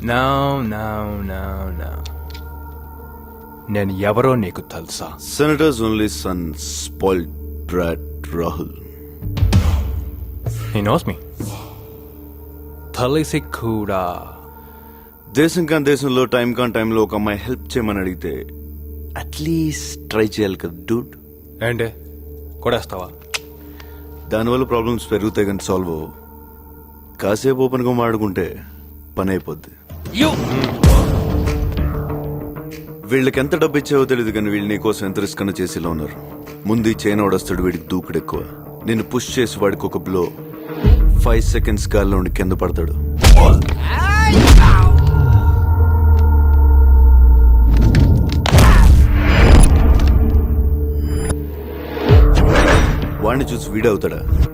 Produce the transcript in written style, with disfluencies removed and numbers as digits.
No నేను ఎవరో నీకు తెలుసా? Senator's only son, spoiled brat Rahul. He knows me. తెలిసి కూడా దేశం కాని దేశంలో టైంలో ఒక అమ్మాయి హెల్ప్ చేయమని అడిగితే అట్లీస్ట్ ట్రై చేయాలి కదా డూడ్. ఏంటి కొడేస్తావా? దానివల్ల ప్రాబ్లమ్స్ పెరుగుతాయి కానీ సాల్వ్ అవ్వవు. కాసేపు ఓపెన్గా మాట్లాడుకుంటే పని అయిపోద్ది. వీళ్ళకి ఎంత డబ్బు ఇచ్చావో తెలియదు కానీ వీళ్ళు నీకోసం ఎంత రిస్క్ అన్న చేసేలా ఉన్నారు. ముందు ఈ చైన్ ఓడొస్తాడు, వీడికి దూకుడు ఎక్కువ. నిన్ను పుష్ చేసి వాడికి ఒక బ్లో, 5 seconds గాల్లో ఉండి కింద పడతాడు. వాడిని చూసి వీడవుతాడా?